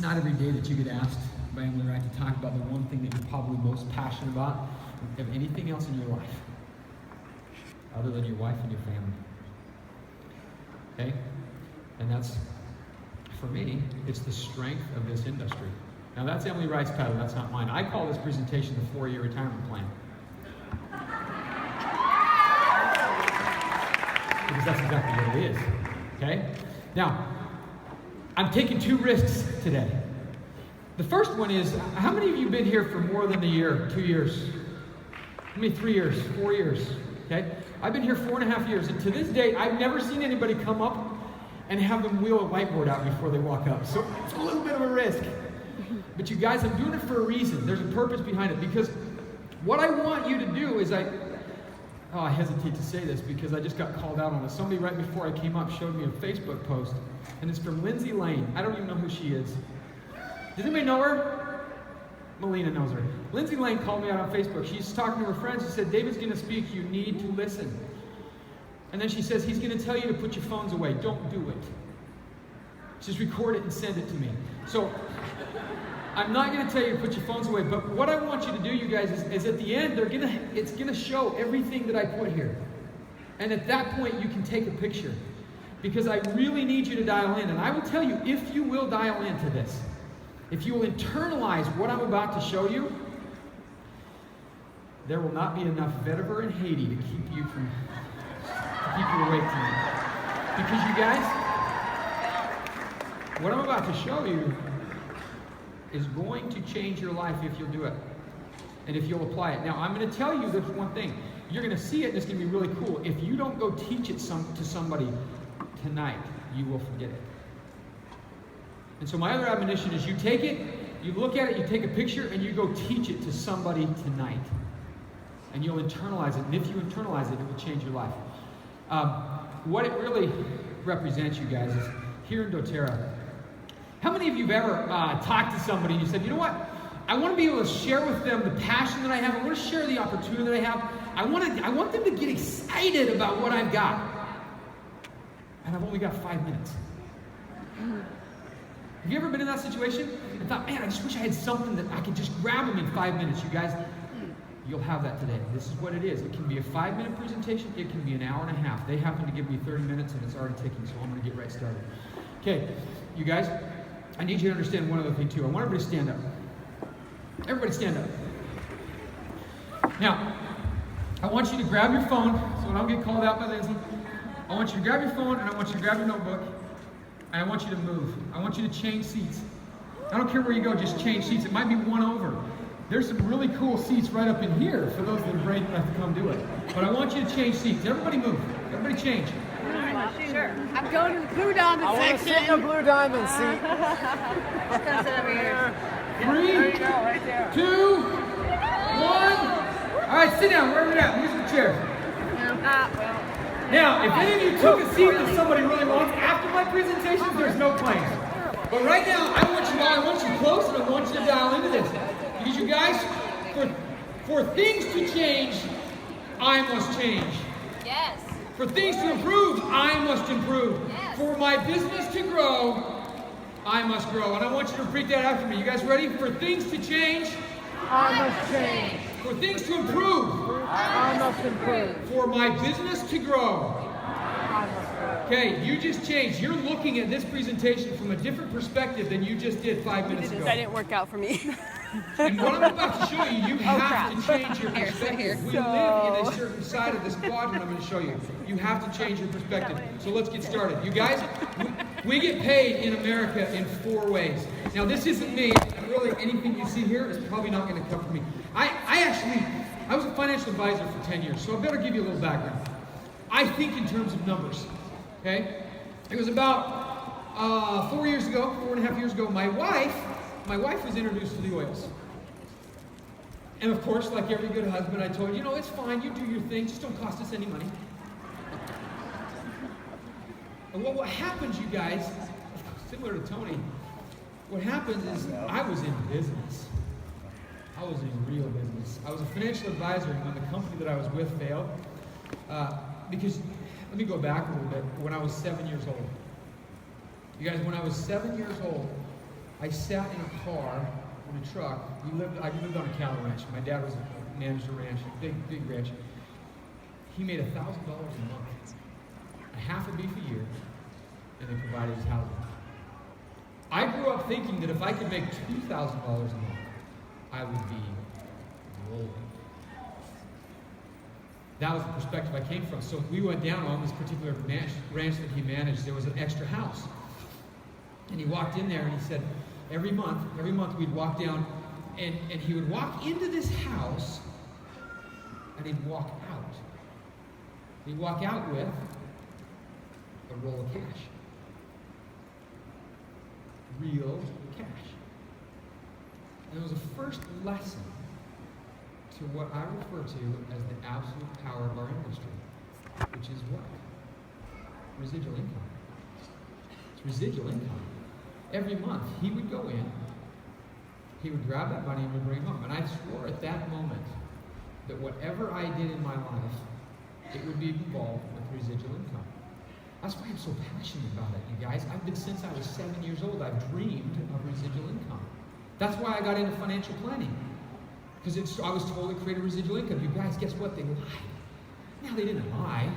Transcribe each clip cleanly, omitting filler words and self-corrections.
not every day that you get asked by Emily Wright to talk about the one thing that you're probably most passionate about of anything else in your life, other than your wife and your family. Okay? And that's, for me, it's the strength of this industry. Now that's Emily Wright's pattern, that's not mine. I call this presentation the 4-year retirement plan. Because that's exactly what it is. Okay? Now, I'm taking 2 risks today. The first one is, how many of you have been here for more than a year, 2 years? How many, 3 years, 4 years? Okay? I've been here 4.5 years, and to this day, I've never seen anybody come up and have them wheel a whiteboard out before they walk up. So it's a little bit of a risk. But you guys, I'm doing it for a reason. There's a purpose behind it. Because what I want you to do is I hesitate to say this because I just got called out on this. Somebody right before I came up showed me a Facebook post, and it's from Lindsay Lane. I don't even know who she is. Does anybody know her? Melina knows her. Lindsay Lane called me out on Facebook. She's talking to her friends. She said, David's going to speak. You need to listen. And then she says, he's going to tell you to put your phones away. Don't do it. Just record it and send it to me. So I'm not going to tell you to put your phones away, but what I want you to do, you guys, is at the end, it's going to show everything that I put here. And at that point, you can take a picture. Because I really need you to dial in. And I will tell you, if you will dial into this, if you will internalize what I'm about to show you, there will not be enough vetiver and Haiti to keep you awake tonight. Because you guys, what I'm about to show you is going to change your life if you'll do it. And if you'll apply it. Now, I'm going to tell you this one thing. You're going to see it and it's going to be really cool. If you don't go teach it to somebody tonight, you will forget it. And so my other admonition is you take it, you look at it, you take a picture, and you go teach it to somebody tonight. And you'll internalize it. And if you internalize it, it will change your life. What it really represents, you guys, is here in doTERRA. How many of you have ever talked to somebody and you said, you know what? I want to be able to share with them the passion that I have. I want to share the opportunity that I have. I want them to get excited about what I've got. And I've only got 5 minutes. Have you ever been in that situation and thought, man, I just wish I had something that I could just grab them in 5 minutes? You guys, you'll have that today. This is what it is. It can be a 5-minute presentation. It can be an hour and a half. They happen to give me 30 minutes and it's already ticking, so I'm going to get right started. Okay, you guys, I need you to understand one other thing too. I want everybody to stand up. Everybody stand up. Now, I want you to grab your phone, so when I don't get called out by Lindsay. I want you to grab your phone and I want you to grab your notebook. And I want you to move. I want you to change seats. I don't care where you go, just change seats. It might be one over. There's some really cool seats right up in here for those that are brave enough to come do it. But I want you to change seats. Everybody move. Everybody change. Sure. I'm going to the Blue Diamond section. I want to sit in the Blue Diamond seat. Just come sit over here. 3, There you go, right there. 2, 1. All right, sit down. Wherever you're at. Use the chair. Well. Now, if any of you took a seat that somebody really wants after my presentation, there's no claims. But right now, I want you close and I want you to dial into this. Because you guys, for things to change, I must change. Yes. For things to improve, I must improve. Yes. For my business to grow, I must grow. And I want you to repeat that after me. You guys ready? For things to change, I must change. for things to improve, I must improve. for my business to grow. I must grow. Okay, you just changed. You're looking at this presentation from a different perspective than you just did 5 minutes ago. That didn't work out for me. And what I'm about to show you, you have to change your perspective. We live in a certain side of this quadrant I'm going to show you. You have to change your perspective. So let's get started. You guys, we get paid in America in 4 ways. Now this isn't me. Really, anything you see here is probably not going to come from me. I was a financial advisor for 10 years, so I better give you a little background. I think in terms of numbers. Okay? It was about 4 years ago, 4.5 years ago, my wife was introduced to the oils. And of course, like every good husband, I told her, you know, it's fine, you do your thing, just don't cost us any money. And what happens, you guys, similar to Tony, what happens is I was in business. I was in real business. I was a financial advisor when the company that I was with failed. Because, let me go back a little bit, when I was 7 years old. You guys, when I was 7 years old, I sat in a car, in a truck. I lived on a cattle ranch. My dad managed a ranch, big ranch. He made $1,000 a month, a half a beef a year, and they provided his housing. I grew up thinking that if I could make $2,000 a month, I would be rolling. That was the perspective I came from. So we went down on this particular ranch that he managed. There was an extra house. And he walked in there and he said, every month we'd walk down and he would walk into this house and he'd walk out. He'd walk out with a roll of cash. Real cash. And it was the first lesson to what I refer to as the absolute power of our industry, which is what? Residual income. It's residual income. Every month, he would go in, he would grab that money and would bring it home. And I swore at that moment that whatever I did in my life, it would be involved with residual income. That's why I'm so passionate about it, you guys. Since I was 7 years old, I've dreamed of residual income. That's why I got into financial planning. Because I was told it created residual income. You guys, guess what? They lied. Now, they didn't lie,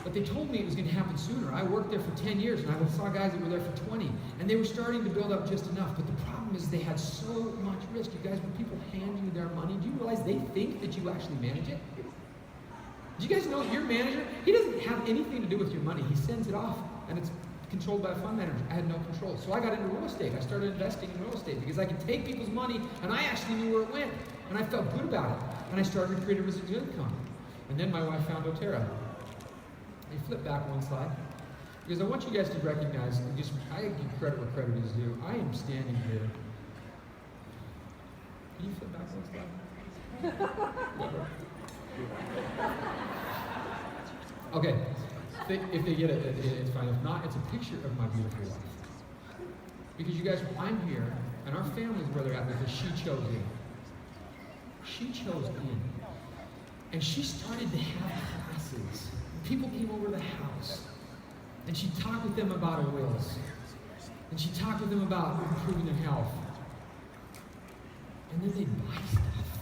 but they told me it was going to happen sooner. I worked there for 10 years, and I saw guys that were there for 20, and they were starting to build up just enough. But the problem is they had so much risk. You guys, when people hand you their money, do you realize they think that you actually manage it? Do you guys know your manager, he doesn't have anything to do with your money. He sends it off, and it's controlled by a fund manager. I had no control. So I got into real estate. I started investing in real estate because I could take people's money, and I actually knew where it went. And I felt good about it. And I started to create a residual income. And then my wife found doTERRA. They flip back one slide. Because I want you guys to recognize, I give credit where credit is due. I am standing here. Can you flip back one slide? Okay. If they get it, it's fine. If not, it's a picture of my beautiful wife. Because you guys, I'm here, and our family's where they're at because she chose in. She chose in. And she started to have classes. People came over to the house. And she talked with them about oils. And she talked with them about improving their health. And then they'd buy stuff.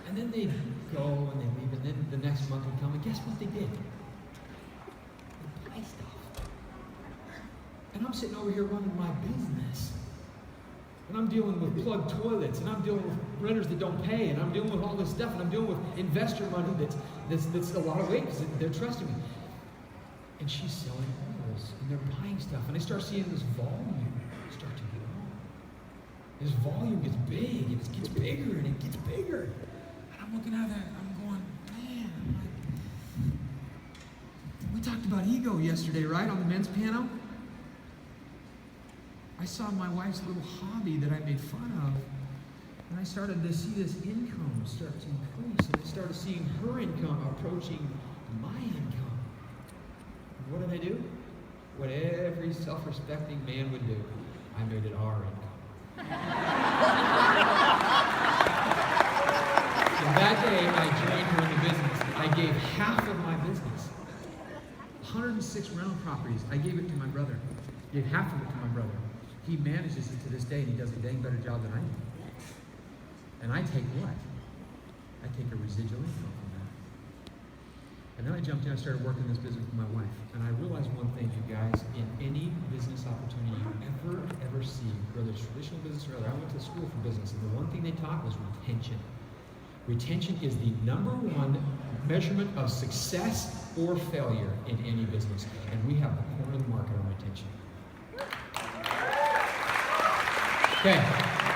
And then they'd go and they'd leave. And then the next month would come. And guess what they did? They'd buy stuff. And I'm sitting over here running my business. And I'm dealing with plugged toilets, and I'm dealing with renters that don't pay, and I'm dealing with all this stuff, and I'm dealing with investor money that's a lot of weight because they're trusting me. And she's selling oils, and they're buying stuff, and I start seeing this volume start to grow. This volume gets big, and it gets bigger, and it gets bigger. And I'm looking at that, and I'm going, man. We talked about ego yesterday, right, on the men's panel? I saw my wife's little hobby that I made fun of, and I started to see this income start to increase, and I started seeing her income approaching my income. And what did I do? What every self-respecting man would do. I made it our income. So that day, I joined her in the business. I gave half of my business, 106 rental properties. I gave it to my brother. I gave half of it to my brother. He manages it to this day, and he does a dang better job than I do. And I take what? I take a residual income from that. And then I jumped in and started working this business with my wife. And I realized one thing, you guys, in any business opportunity you ever see, whether it's traditional business or other, I went to school for business, and the one thing they taught was retention. Retention is the #1 measurement of success or failure in any business. And we have the corner of the market on retention. Okay,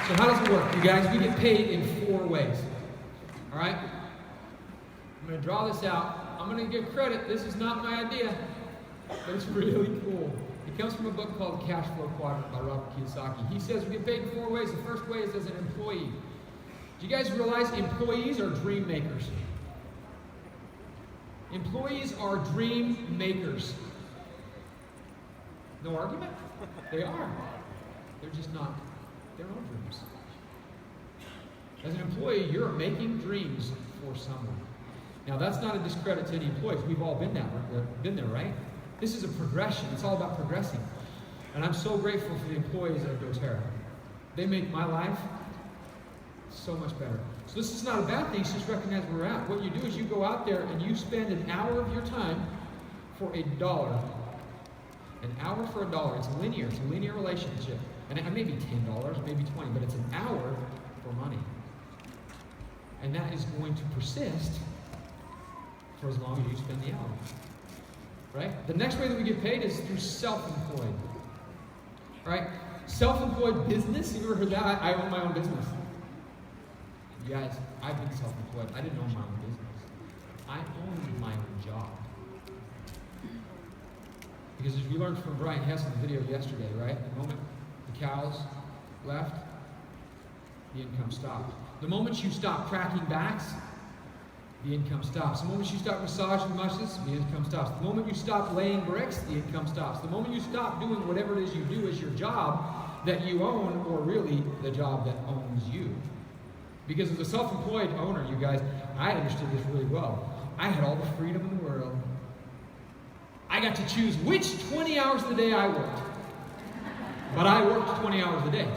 so how does it work? You guys, we get paid in 4 ways. All right? I'm going to draw this out. I'm going to give credit. This is not my idea, but it's really cool. It comes from a book called Cash Flow Quadrant by Robert Kiyosaki. He says we get paid in 4 ways. The first way is as an employee. Do you guys realize employees are dream makers? Employees are dream makers. No argument? They are. They're just not their own dreams. As an employee, you're making dreams for someone. Now, that's not a discredit to any employees. We've all been there, right? This is a progression. It's all about progressing. And I'm so grateful for the employees at doTERRA. They make my life so much better. So this is not a bad thing, it's just recognize where we're at. What you do is you go out there and you spend an hour of your time for $1. An hour for $1. It's linear. It's a linear relationship. And it may be $10, maybe $20, but it's an hour for money. And that is going to persist for as long as you spend the hour. Right? The next way that we get paid is through self-employed. Right? Self-employed business. You ever heard that? I own my own business. You guys, I've been self-employed. I didn't own my own business. I owned my own job. Because as we learned from Brian Hess in the video yesterday, right? The moment the cows left, the income stopped. The moment you stop cracking backs, the income stops. The moment you stop massaging muscles, the income stops. The moment you stop laying bricks, the income stops. The moment you stop doing whatever it is you do as your job that you own, or really the job that owns you. Because as a self-employed owner, you guys, I understood this really well. I had all the freedom in the world. I got to choose which 20 hours of the day I worked. But I worked 20 hours a day.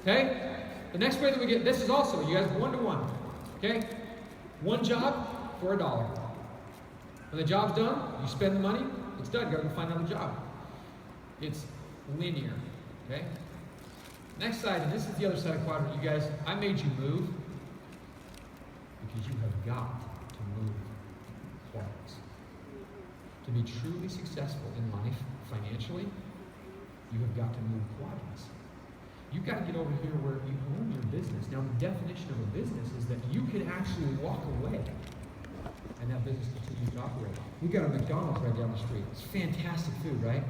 Okay? The next way that we get, this is also, you guys, 1-to-1. Okay? One job for $1. When the job's done, you spend the money, it's done. You gotta go find another job. It's linear. Okay? Next side, and this is the other side of quadrant, you guys, I made you move because you have got to move quadrants. To be truly successful in life, financially, you have got to move quadrants. You've got to get over here where you own your business. Now, the definition of a business is that you can actually walk away and that business continues to operate. We got a McDonald's right down the street. It's fantastic food, right?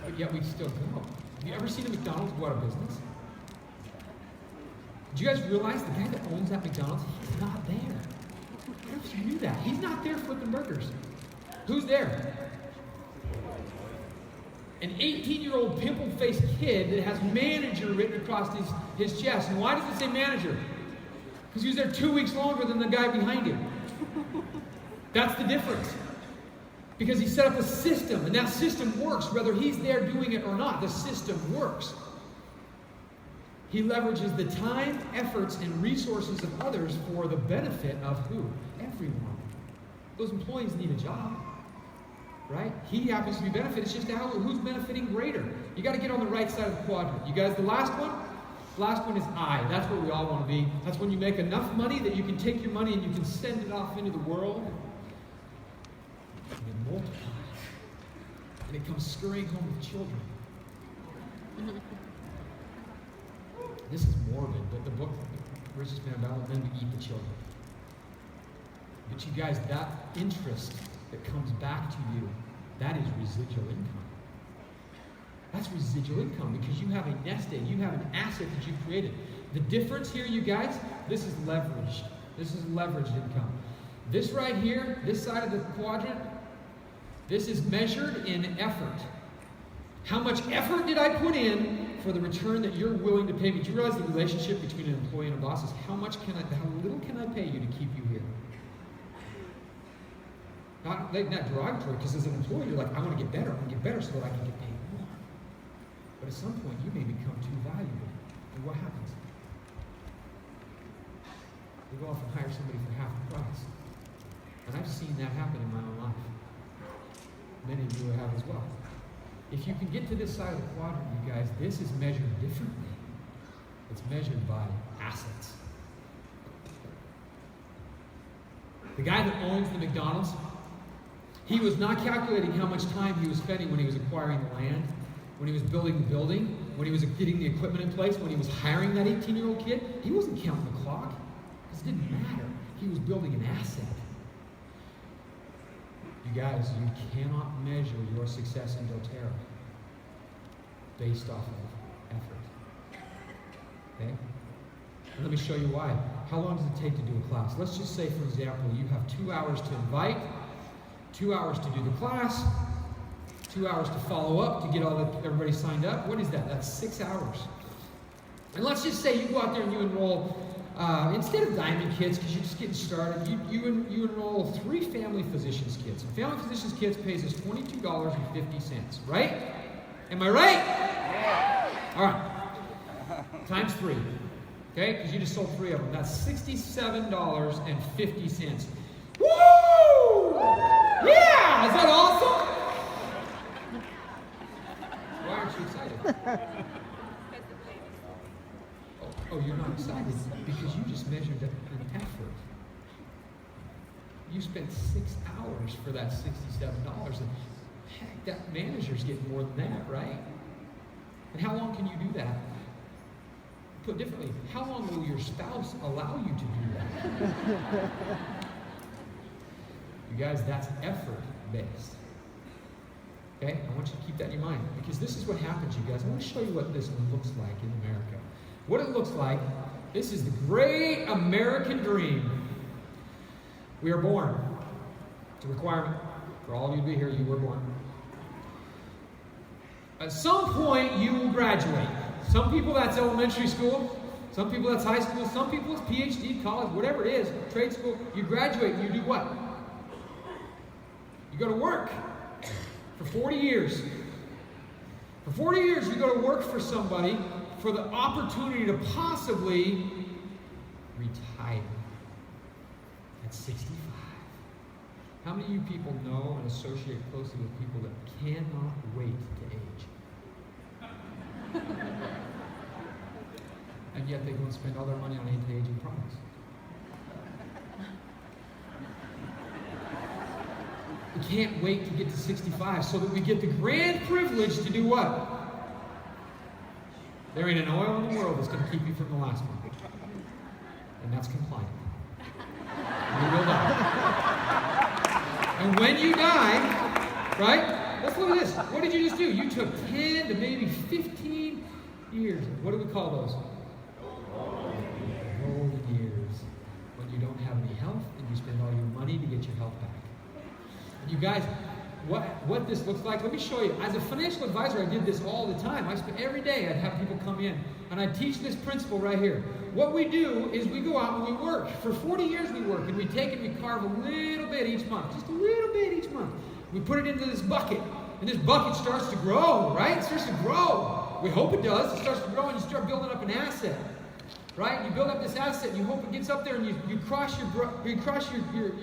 But yet we still go. Have you ever seen a McDonald's go out of business? Did you guys realize the guy that owns that McDonald's, he's not there? I don't know if you knew that. He's not there flipping burgers. Who's there? An 18-year-old pimple-faced kid that has manager written across his chest. And why does it say manager? Because he was there 2 weeks longer than the guy behind him. That's the difference. Because he set up a system, and that system works whether he's there doing it or not. The system works. He leverages the time, efforts, and resources of others for the benefit of who? Everyone. Those employees need a job. Right? He happens to be benefited. It's just who's benefiting greater. You got to get on the right side of the quadrant. You guys, the last one? The last one is I. That's where we all want to be. That's when you make enough money that you can take your money and you can send it off into the world. And it multiplies. And it comes scurrying home with children. This is morbid, but the book, Richest Man About Men to Eat the Children. But you guys, that interest that comes back to you, that is residual income. That's residual income because you have a nest egg, you have an asset that you've created. The difference here, you guys, this is leveraged. This is leveraged income. This right here, this side of the quadrant, this is measured in effort. How much effort did I put in for the return that you're willing to pay me? Do you realize the relationship between an employee and a boss is how little can I pay you to keep you here? Not derogatory, because as an employee, you're like, I want to get better so that I can get paid more. But at some point, you may become too valuable. And what happens? You go off and hire somebody for half the price. And I've seen that happen in my own life. Many of you have as well. If you can get to this side of the quadrant, you guys, this is measured differently. It's measured by assets. The guy that owns the McDonald's, he was not calculating how much time he was spending when he was acquiring the land, when he was building the building, when he was getting the equipment in place, when he was hiring that 18-year-old kid. He wasn't counting the clock. It didn't matter. He was building an asset. You guys, you cannot measure your success in doTERRA based off of effort. Okay? And let me show you why. How long does it take to do a class? Let's just say, for example, you have 2 hours to invite, 2 hours to do the class, 2 hours to follow up to get everybody signed up. What is that? That's 6 hours. And let's just say you go out there and you enroll instead of diamond kits, because you're just getting started, you enroll 3 family physicians kits. Family physicians kits pays us $22.50, right? Am I right? Yeah. All right. Times 3. Okay? Because you just sold 3 of them. That's $67.50. Woo! Yeah! Is that awesome? Why aren't you excited? Oh, you're not excited because you just measured an effort. You spent 6 hours for that $67, and heck, that manager's getting more than that, right? And how long can you do that? Put differently, how long will your spouse allow you to do that? You guys, that's effort-based. Okay? I want you to keep that in your mind, because this is what happens, you guys. I want to show you what this looks like in America. What it looks like, this is the great American dream. We are born. It's a requirement. For all of you to be here, you were born. At some point, you will graduate. Some people, that's elementary school. Some people, that's high school. Some people, it's PhD, college, whatever it is, trade school. You graduate and you do what? You go to work for 40 years. For 40 years, you go to work for somebody for the opportunity to possibly retire at 65. How many of you people know and associate closely with people that cannot wait to age? And yet they go and spend all their money on anti-aging products. We can't wait to get to 65 so that we get the grand privilege to do what? There ain't an oil in the world that's going to keep you from the last one. And that's compliant. You will die. And when you die, right? Let's look at this. What did you just do? You took 10 to maybe 15 years. What do we call those? Golden years. When you don't have any health and you spend all your money to get your health back. You guys, what this looks like, let me show you. As a financial advisor, I did this all the time. Every day I'd have people come in and I'd teach this principle right here. What we do is we go out and we work. For 40 years we work, and we take and we carve a little bit each month. Just a little bit each month. We put it into this bucket, and this bucket starts to grow, right? It starts to grow. We hope it does. It starts to grow, and you start building up an asset, right? You build up this asset, and you hope it gets up there, and you cross your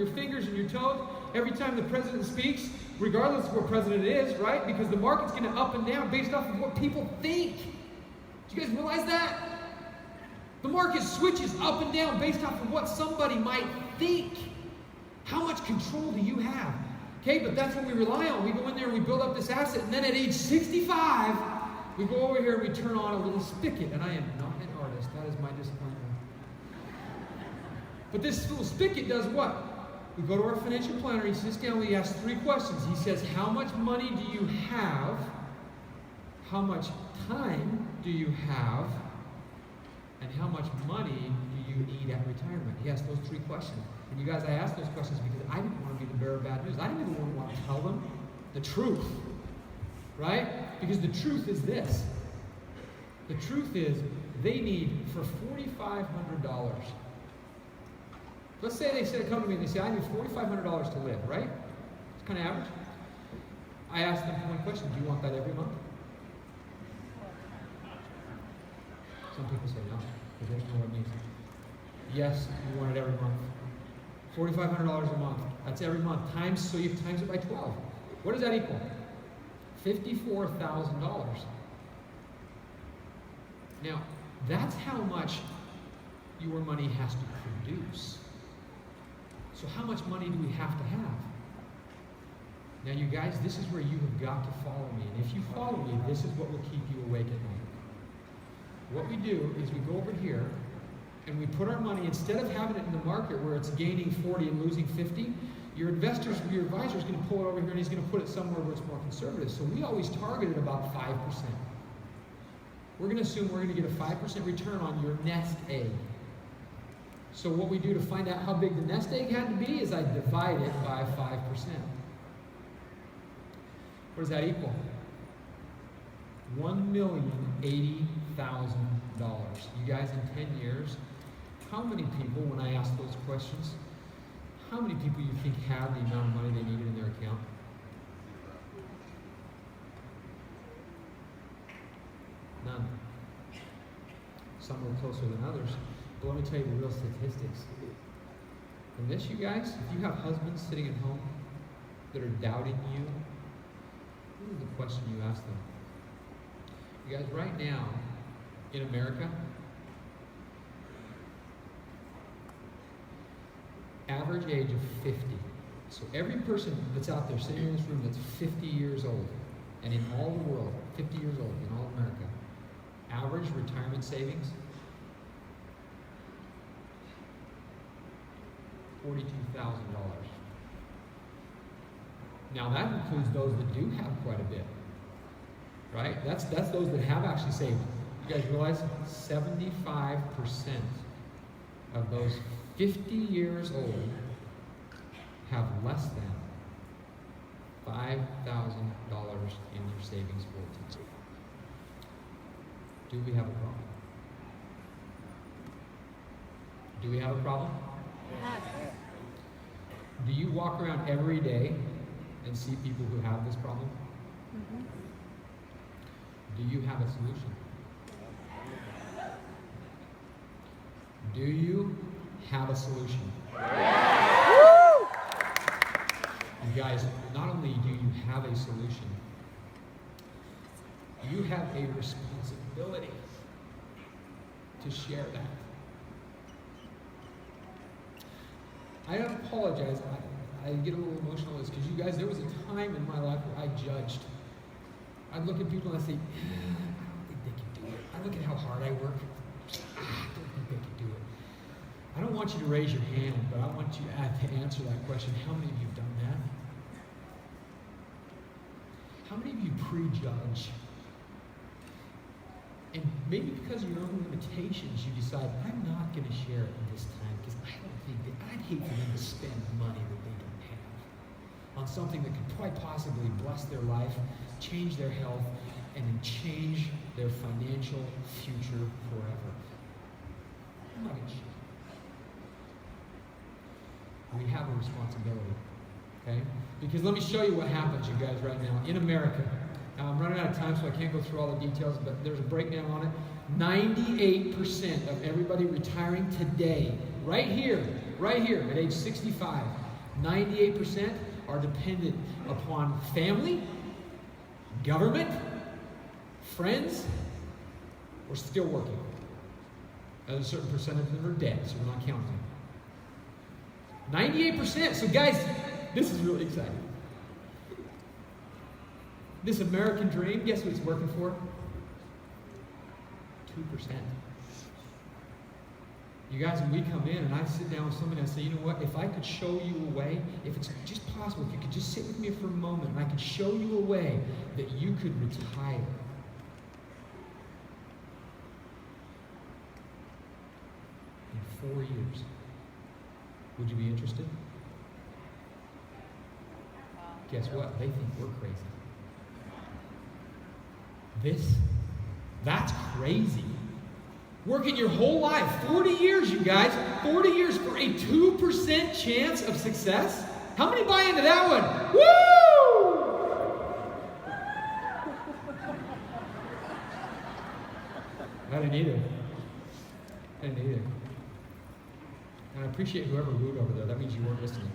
fingers and your toes every time the president speaks, regardless of what president it is, right? Because the market's going to up and down based off of what people think. Do you guys realize that? The market switches up and down based off of what somebody might think. How much control do you have? Okay, but that's what we rely on. We go in there and we build up this asset, and then at age 65, we go over here and we turn on a little spigot. And I am not an artist. That is my disappointment. But this little spigot does what? We go to our financial planner, he sits down, we ask 3 questions. He says, how much money do you have? How much time do you have? And how much money do you need at retirement? He asked those 3 questions. And you guys, I asked those questions because I didn't want to be the bearer of bad news. I didn't even want to tell them the truth. Right? Because the truth is this. The truth is they need for $4,500. Let's say they come to me and they say, I need $4,500 to live, right? It's kind of average. I ask them one question, do you want that every month? Some people say no, because they don't know what it means. Yes, you want it every month. $4,500 a month. That's every month. So you times it by 12. What does that equal? $54,000. Now, that's how much your money has to produce. So how much money do we have to have? Now, you guys, this is where you have got to follow me. And if you follow me, this is what will keep you awake at night. What we do is we go over here and we put our money, instead of having it in the market where it's gaining 40 and losing 50, your advisor is going to pull it over here and he's going to put it somewhere where it's more conservative. So we always target it about 5%. We're going to assume we're going to get a 5% return on your nest egg. So what we do to find out how big the nest egg had to be is I divide it by 5%. What does that equal? $1,080,000. You guys, in 10 years, How many people, when I ask those questions, how many people you think have the amount of money they needed in their account? None. Some are closer than others. But let me tell you the real statistics. And this, you guys, if you have husbands sitting at home that are doubting you, this is the question you ask them. You guys, right now, in America, average age of 50. So every person that's out there sitting in this room that's 50 years old, and in all the world, 50 years old, in all of America, average retirement savings, $42,000. Now that includes those that do have quite a bit, right? That's those that have actually saved. You guys realize 75% of those 50 years old have less than $5,000 in their savings bulletins. Do we have a problem? Do we have a problem? Do you walk around every day and see people who have this problem? Mm-hmm. Do you have a solution? Do you have a solution? You guys, not only do you have a solution, you have a responsibility to share that. I apologize. I get a little emotional with this because you guys, there was a time in my life where I judged. I'd look at people and I'd say, I don't think they can do it. I look at how hard I work. I don't think they can do it. I don't want you to raise your hand, but I want you to answer that question. How many of you have done that? How many of you prejudge? And maybe because of your own limitations, you decide, I'm not going to share it this time because I don't think that I'd hate for them to spend money that they don't have on something that could quite possibly bless their life, change their health, and then change their financial future forever. I'm not going to share. We have a responsibility, okay? Because let me show you what happens, you guys, right now. In America, now I'm running out of time, so I can't go through all the details, but there's a breakdown on it. 98% of everybody retiring today, right here, at age 65, 98% are dependent upon family, government, friends, or still working. There's a certain percentage of them are dead, so we're not counting them. 98%. So guys, this is really exciting. This American dream, guess what it's working for? 2%. You guys, when we come in and I sit down with somebody and I say, you know what, if I could show you a way, if it's just possible, if you could just sit with me for a moment and I could show you a way that you could retire. In 4 years. Would you be interested? Guess what? They think we're crazy. That's crazy. Working your whole life, 40 years, you guys, 40 years for a 2% chance of success? How many buy into that one? Woo! I didn't either. And I appreciate whoever wooed over there. That means you weren't listening.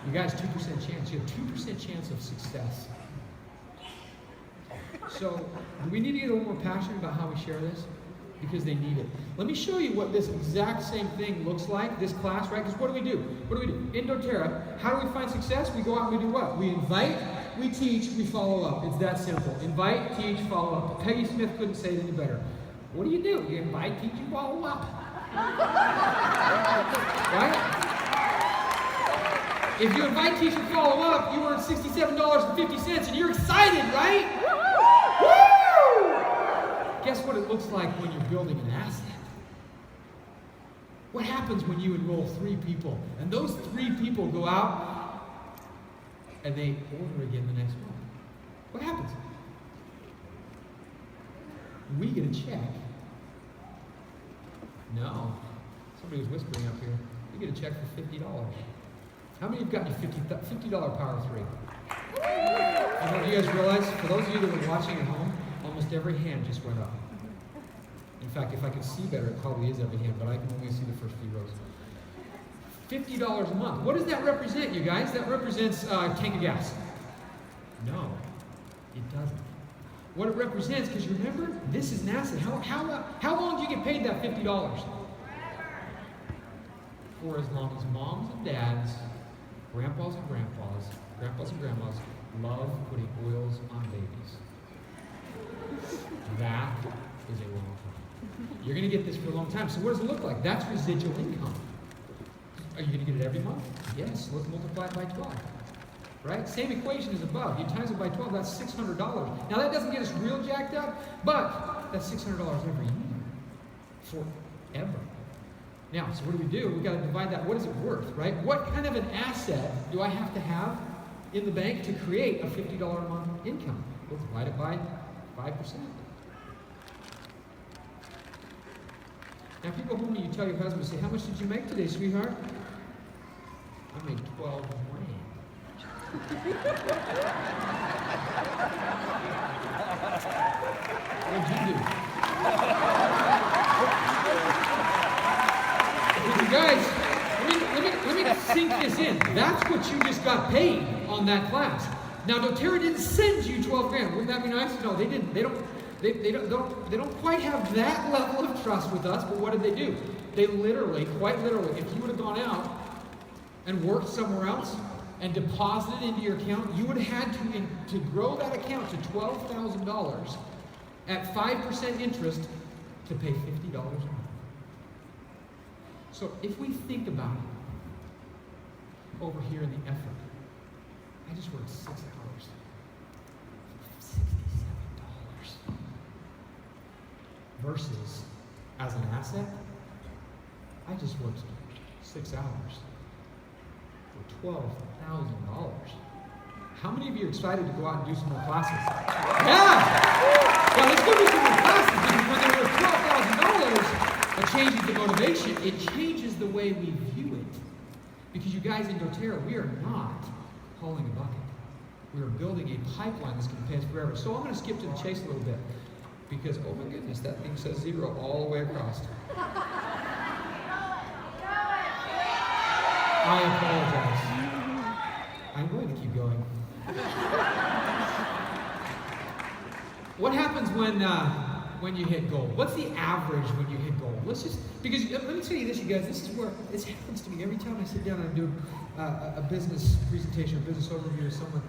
You guys, 2% chance. You have 2% chance of success. So, do we need to get a little more passionate about how we share this? Because they need it. Let me show you what this exact same thing looks like, this class, right? Because what do we do? In doTERRA, how do we find success? We go out and we do what? We invite, we teach, we follow up. It's that simple. Invite, teach, follow up. Peggy Smith couldn't say it any better. What do? You invite, teach, you follow up. Right? If you invite, teach, and follow up, you earn $67.50 and you're excited, right? Woo! Guess what it looks like when you're building an asset? What happens when you enroll 3 people and those 3 people go out and they order again the next month? What happens? We get a check No. Somebody was whispering up here. You get a check for $50. How many have gotten a $50 Power 3? You know, you guys realize, for those of you that are watching at home, almost every hand just went up. In fact, if I could see better, it probably is every hand, but I can only see the first few rows. $50 a month. What does that represent, you guys? That represents a tank of gas. No, it doesn't. What it represents, because you remember, this is an asset. How long do you get paid that $50? For as long as moms and dads, grandpas and grandmas love putting oils on babies. That is a long time. You're going to get this for a long time. So what does it look like? That's residual income. Are you going to get it every month? Yes. Let's multiply it by 12. Right? Same equation as above. You times it by 12, that's $600. Now that doesn't get us real jacked up, but that's $600 every year. Forever. Now, so what do? We've got to divide that. What is it worth, right? What kind of an asset do I have to have in the bank to create a $50 a month income? We'll divide it by 5%. Now, if you go home and you tell your husband, say, how much did you make today, sweetheart? I made 12 grand. What'd you do? You guys, let me sink this in. That's what you just got paid on that class. Now, doTERRA didn't send you 12 grand. Wouldn't that be nice? No, they didn't. They don't quite have that level of trust with us, but what did they do? They literally, quite literally, if you would have gone out and worked somewhere else and deposited into your account, you would have had to grow that account to $12,000 at 5% interest to pay $50 a month. So if we think about it, over here in the effort, I just worked 6 hours. $67. Versus, as an asset, I just worked 6 hours for $12,000. How many of you are excited to go out and do some more classes? Yeah! Well, let's go do some more classes, because when they're worth $12,000, it changes the motivation. It changes the way we view it. Because you guys in doTERRA, we are not hauling a bucket. We are building a pipeline that's going to pay us forever. So I'm going to skip to the chase a little bit. Because, oh my goodness, that thing says 0 all the way across. I apologize. I'm going to keep going. What happens when you hit gold? What's the average when you hit gold? Let's just, because let me tell you this, you guys, this happens to me every time I sit down and do a business presentation, a business overview with someone,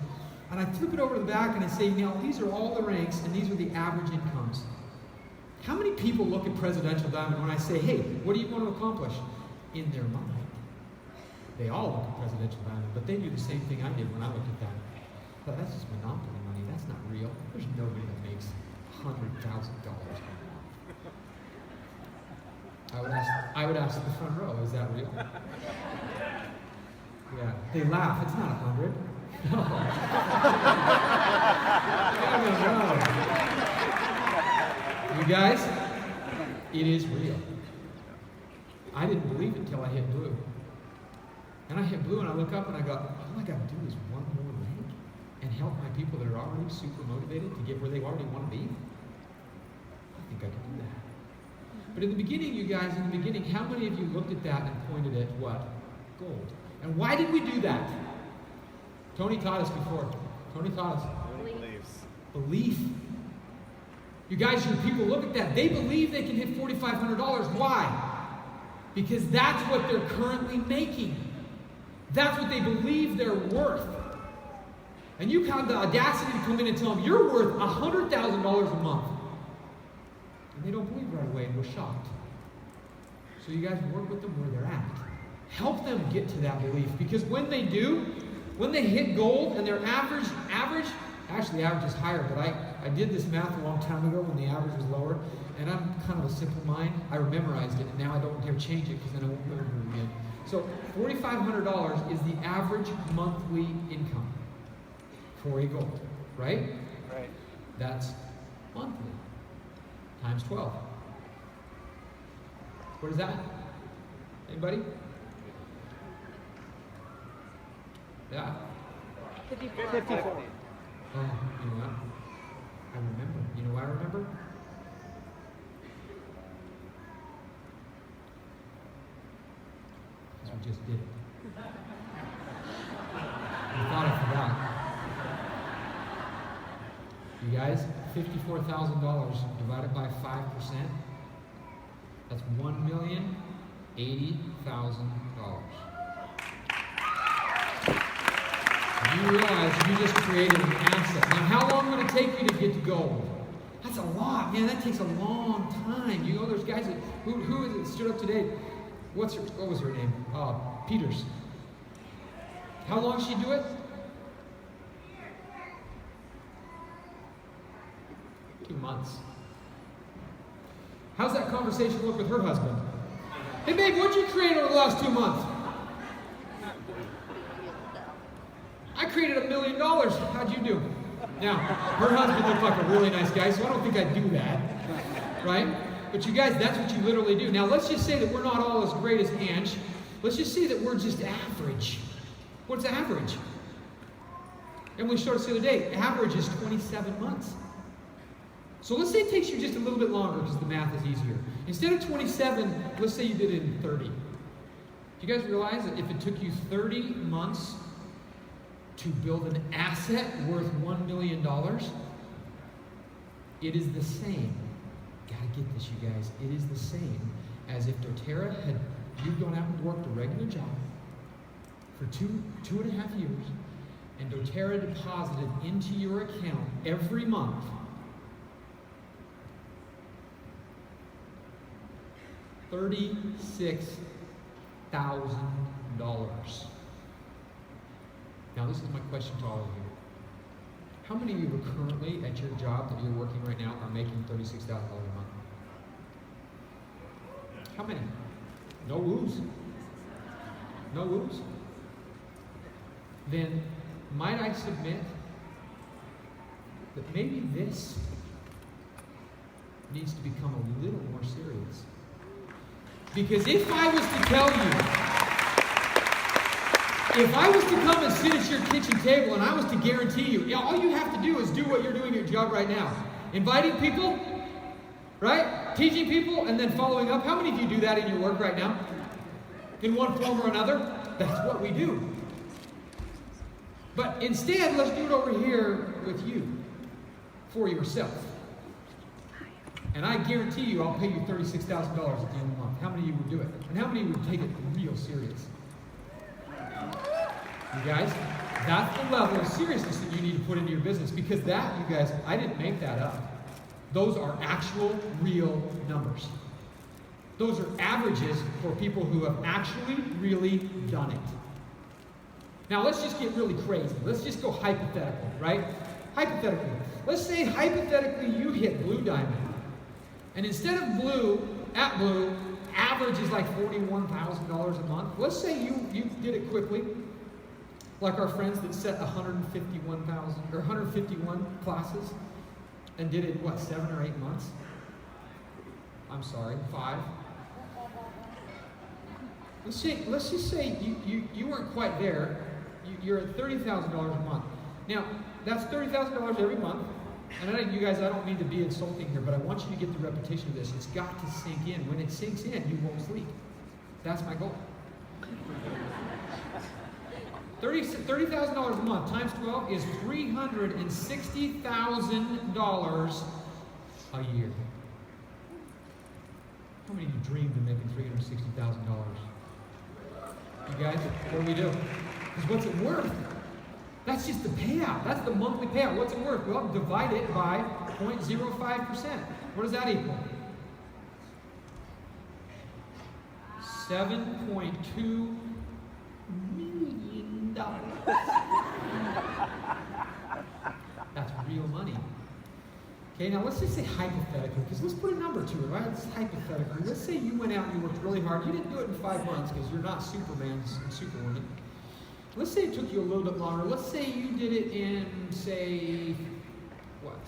and I flip it over to the back and I say, now these are all the ranks and these are the average incomes. How many people look at Presidential Diamond when I say, hey, what do you want to accomplish? In their mind. They all look at Presidential Diamond, but they do the same thing I did when I looked at that. But that's just monopoly money. That's not real. There's nobody that makes $100,000. I would ask the front row, is that real? Yeah. They laugh. It's not 100. No. No. You guys, it is real. I didn't believe it until I hit blue. And I hit blue and I look up and I go, all I got to do is one more rank and help my people that are already super motivated to get where they already want to be. I think I can do that. But in the beginning, you guys, how many of you looked at that and pointed at what? Gold. And why did we do that? Tony taught us before. Tony taught us. Belief. You guys, your people look at that. They believe they can hit $4,500. Why? Because that's what they're currently making. That's what they believe they're worth. And you have the audacity to come in and tell them, you're worth $100,000 a month. And they don't believe right away and we're shocked. So you guys work with them where they're at. Help them get to that belief. Because when they do, when they hit gold and their average, actually the average is higher, but I did this math a long time ago when the average was lower, and I'm kind of a simple mind. I memorized it, and now I don't dare change it because then I won't remember it again. So $4,500 is the average monthly income for a gold, right? Right. That's monthly times 12. What is that? Anybody? Yeah. 54. Oh, you know what? I remember. You know why I remember? Because we just did it. I thought I forgot. You guys, $54,000 divided by 5%, that's $1,080,000. You realize you just created an asset. Now, how long would it take you to get to gold? That's a lot, man. That takes a long time. You know, there's guys that who is it stood up today? What was her name? Peters. How long did she do it? 2 months. How's that conversation look with her husband? Hey, babe, what'd you create over the last 2 months? I created $1 million. How'd you do? Now, her husband looked like a really nice guy, so I don't think I'd do that. Right? But you guys, that's what you literally do. Now, let's just say that we're not all as great as Ange. Let's just say that we're just average. What's average? Emily showed us the other day, average is 27 months. So let's say it takes you just a little bit longer because the math is easier. Instead of 27, let's say you did it in 30. Do you guys realize that if it took you 30 months to build an asset worth $1 million, it is the same. Gotta get this, you guys. It is the same as if doTERRA had, you'd gone out and worked a regular job for two and a half years, and doTERRA deposited into your account every month $36,000. Now, this is my question to all of you. How many of you are currently at your job that you're working right now are making $36,000 a month? How many? No woos. No woos. Then, might I submit that maybe this needs to become a little more serious? Because if I was to tell you, if I was to come and sit at your kitchen table and I was to guarantee you, all you have to do is do what you're doing at your job right now. Inviting people, right? Teaching people, and then following up. How many of you do that in your work right now? In one form or another? That's what we do. But instead, let's do it over here with you, for yourself. And I guarantee you I'll pay you $36,000 at the end of the month. How many of you would do it? And how many of you would take it real serious? You guys, that's the level of seriousness that you need to put into your business, because that, you guys, I didn't make that up. Those are actual, real numbers. Those are averages for people who have actually, really done it. Now, let's just get really crazy. Let's just go hypothetical, right? Hypothetically. Let's say, hypothetically, you hit Blue Diamond. And instead of Blue, average is like $41,000 a month. Let's say you did it quickly. Like our friends that set 151 classes and did it, 7 or 8 months? I'm sorry, 5. Let's just say you weren't quite there. You're at $30,000 a month. Now, that's $30,000 every month. And I don't mean to be insulting here, but I want you to get the repetition of this. It's got to sink in. When it sinks in, you won't sleep. That's my goal. $30,000 a month times 12 is $360,000 a year. How many of you dreamed of making $360,000? You guys, what do we do? Because what's it worth? That's just the payout. That's the monthly payout. What's it worth? Well, divide it by 0.05%. What does that equal? $7.2 million. That's real money. Okay, now let's just say hypothetically, because let's put a number to it, right? It's hypothetically. Let's say you went out and you worked really hard. You didn't do it in 5 months because you're not Superman and Superwoman. Let's say it took you a little bit longer. Let's say you did it in, say,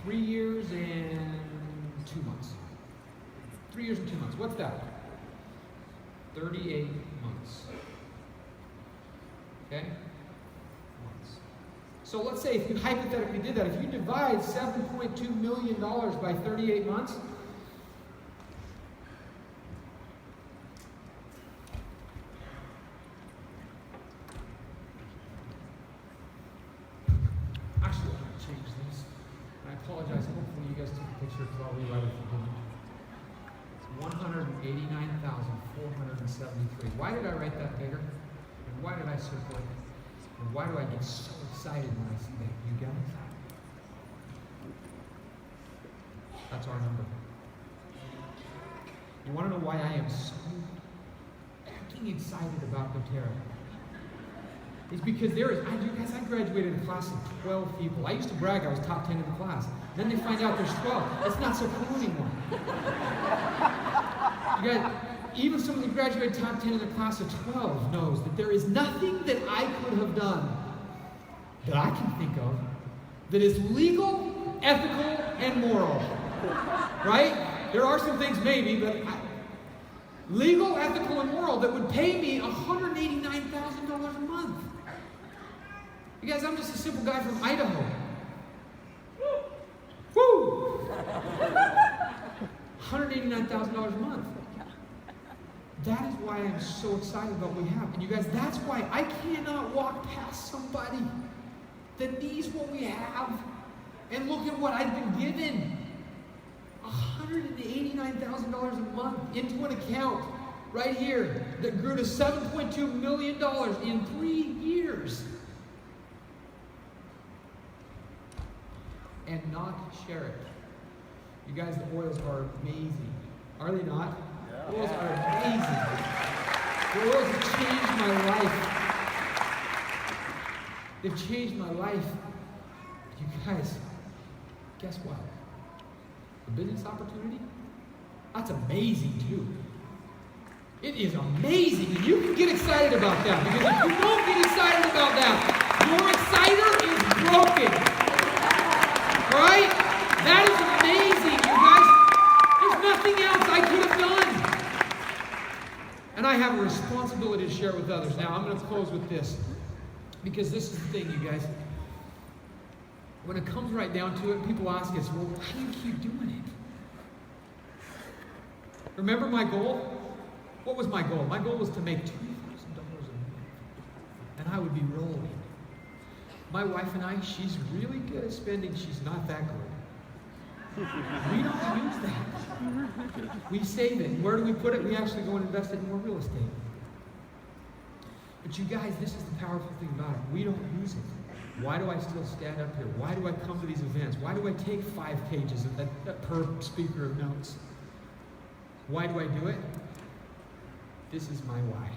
3 years and 2 months. 3 years and 2 months. What's that? 38 months. Okay? Months. So let's say if you hypothetically did that, if you divide $7.2 million by 38 months, actually, I'm going to change this. I apologize. Hopefully you guys took a picture because I'll rewrite it for you. It's 189,473. Why did I write that bigger? And why did I circle it? And why do I get so excited when I see that? You guys? That's our number. You want to know why I am so fucking excited about doTERRA? It's because I graduated a class of 12 people. I used to brag I was top 10 in the class. Then they find out there's 12. That's not so cool anymore. You guys, even someone who graduated top 10 in a class of 12 knows that there is nothing that I could have done that I can think of that is legal, ethical, and moral. Right? There are some things maybe, but legal, ethical, and moral that would pay me $189,000 a month. You guys, I'm just a simple guy from Idaho. Woo! $189,000 a month. That is why I'm so excited about what we have. And you guys, that's why I cannot walk past somebody that needs what we have and look at what I've been given. $189,000 a month into an account right here that grew to $7.2 million in 3 years. And not share it. You guys, the oils are amazing. Are they not? Yeah. The oils are amazing. The oils have changed my life. They've changed my life. You guys, guess what? The business opportunity? That's amazing too. It is amazing. And you can get excited about that. Because if you don't get excited about that, your exciter is broken. Right? That is amazing, you guys. There's nothing else I could have done. And I have a responsibility to share it with others. Now, I'm going to close with this. Because this is the thing, you guys. When it comes right down to it, people ask us, well, how do you keep doing it? Remember my goal? What was my goal? My goal was to make $2,000 a month. And I would be rolling. My wife and I, she's really good at spending. She's not that good. We don't use that. We save it. Where do we put it? We actually go and invest it in more real estate. But you guys, this is the powerful thing about it. We don't use it. Why do I still stand up here? Why do I come to these events? Why do I take 5 pages per speaker of notes? Why do I do it? This is my why.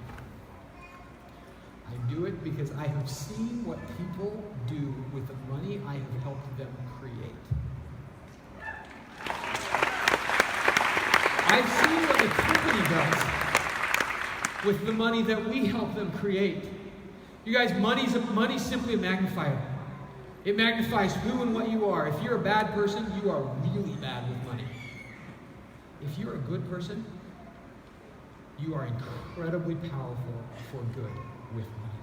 I do it because I have seen what people do with the money I have helped them create. I've seen what the company does with the money that we help them create. You guys, money's simply a magnifier. It magnifies who and what you are. If you're a bad person, you are really bad with money. If you're a good person, you are incredibly powerful for good with money.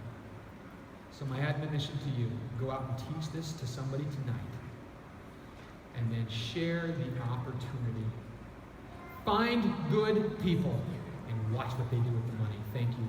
So my admonition to you, go out and teach this to somebody tonight. And then share the opportunity. Find good people and watch what they do with the money. Thank you.